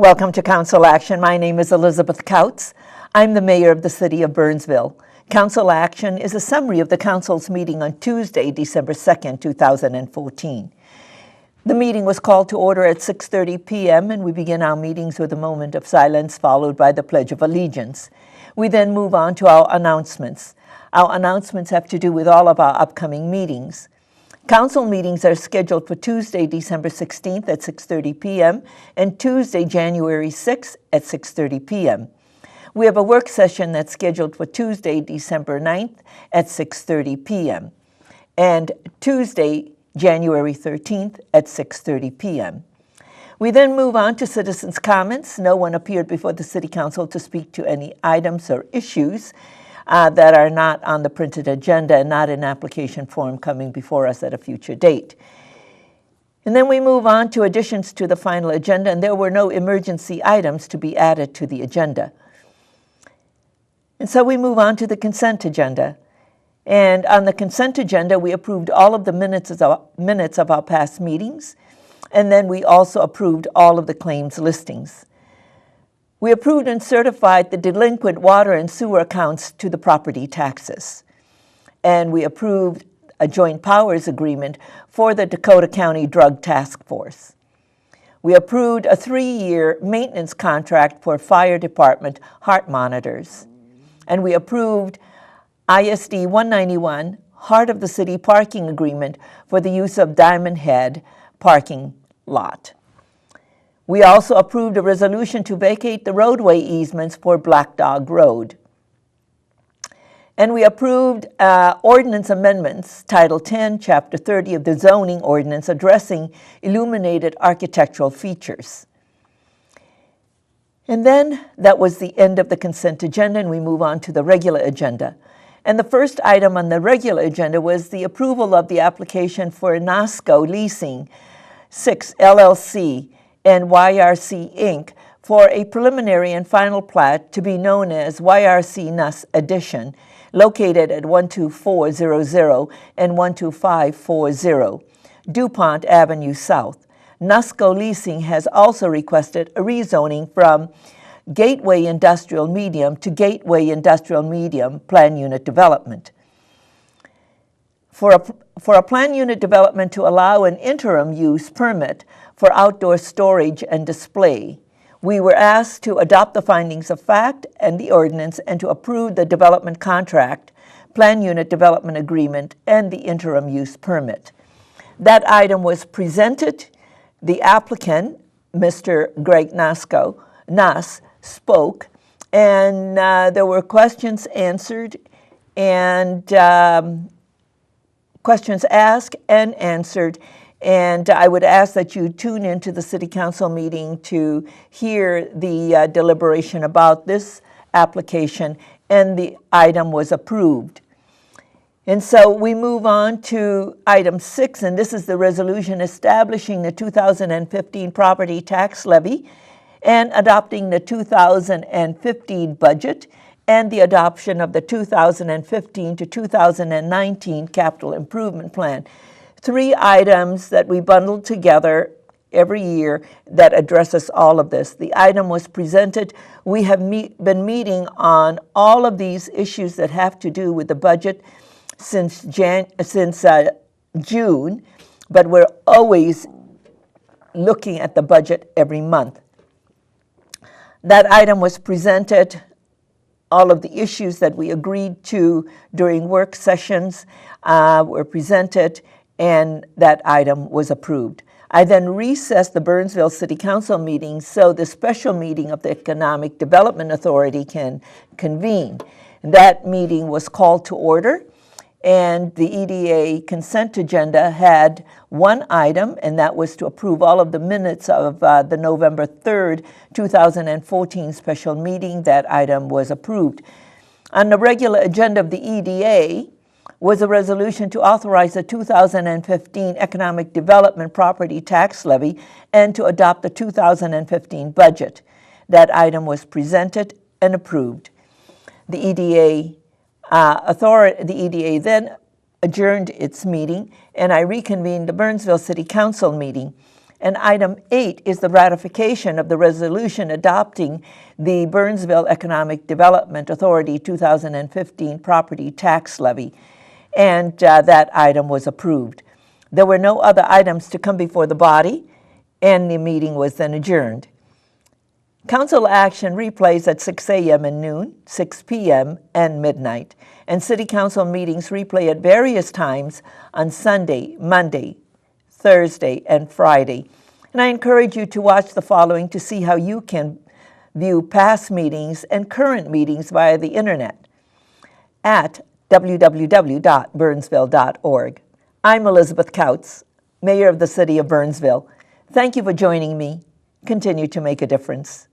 Welcome to Council Action. My name is Elizabeth Kautz. I'm the mayor of the city of Burnsville. Council Action is a summary of the council's meeting on Tuesday, December 2nd, 2014. The meeting was called to order at 6:30 p.m. and we begin our meetings with a moment of silence followed by the Pledge of Allegiance. We then move on to our announcements. Our announcements have to do with all of our upcoming meetings. Council meetings are scheduled for Tuesday, December 16th at 6:30 p.m. and Tuesday, January 6th at 6:30 p.m. We have a work session that's scheduled for Tuesday, December 9th at 6:30 p.m. and Tuesday, January 13th at 6:30 p.m. We then move on to citizens' comments. No one appeared before the City Council to speak to any items or issues that are not on the printed agenda and not in application form coming before us at a future date. And then we move on to additions to the final agenda, and there were no emergency items to be added to the agenda. And so we move on to the consent agenda. And on the consent agenda, we approved all of the minutes of our past meetings, and then we also approved all of the claims listings. We approved and certified the delinquent water and sewer accounts to the property taxes. And we approved a joint powers agreement for the Dakota County Drug Task Force. We approved a 3-year maintenance contract for fire department heart monitors. And we approved ISD 191 Heart of the City parking agreement for the use of Diamond Head parking lot. We also approved a resolution to vacate the roadway easements for Black Dog Road. And we approved ordinance amendments, Title 10, Chapter 30 of the zoning ordinance addressing illuminated architectural features. And then that was the end of the consent agenda, and we move on to the regular agenda. And the first item on the regular agenda was the approval of the application for NOSCO Leasing 6 LLC and YRC Inc. for a preliminary and final plat to be known as YRC Nuss Addition, located at 12400 and 12540 DuPont Avenue South. NOSCO Leasing has also requested a rezoning from Gateway Industrial Medium to Gateway Industrial Medium Plan Unit Development. For a plan unit development to allow an interim use permit for outdoor storage and display, we were asked to adopt the findings of fact and the ordinance and to approve the development contract, plan unit development agreement, and the interim use permit. That item was presented. The applicant, Mr. Greg Nuss, spoke, and there were questions answered and questions asked and answered, and I would ask that you tune into the City Council meeting to hear the deliberation about this application, and the item was approved. And so we move on to item 6, and this is the resolution establishing the 2015 property tax levy and adopting the 2015 budget and the adoption of the 2015 to 2019 capital improvement plan. 3 items that we bundled together every year that addresses all of this. The item was presented. We have been meeting on all of these issues that have to do with the budget since June, but we're always looking at the budget every month. That item was presented. All of the issues that we agreed to during work sessions were presented, and that item was approved. I then recessed the Burnsville City Council meeting so the special meeting of the Economic Development Authority can convene. And that meeting was called to order, and the EDA consent agenda had one item, and that was to approve all of the minutes of the November 3rd, 2014 special meeting. That item was approved. On the regular agenda of the EDA was a resolution to authorize the 2015 Economic Development Property Tax Levy and to adopt the 2015 budget. That item was presented and approved. The EDA then adjourned its meeting, and I reconvened the Burnsville City Council meeting. And item 8 is the ratification of the resolution adopting the Burnsville Economic Development Authority 2015 property tax levy. And that item was approved. There were no other items to come before the body, and the meeting was then adjourned. Council action replays at 6 a.m. and noon, 6 p.m., and midnight. And City Council meetings replay at various times on Sunday, Monday, Thursday, and Friday. And I encourage you to watch the following to see how you can view past meetings and current meetings via the internet at www.burnsville.org. I'm Elizabeth Kautz, Mayor of the City of Burnsville. Thank you for joining me. Continue to make a difference.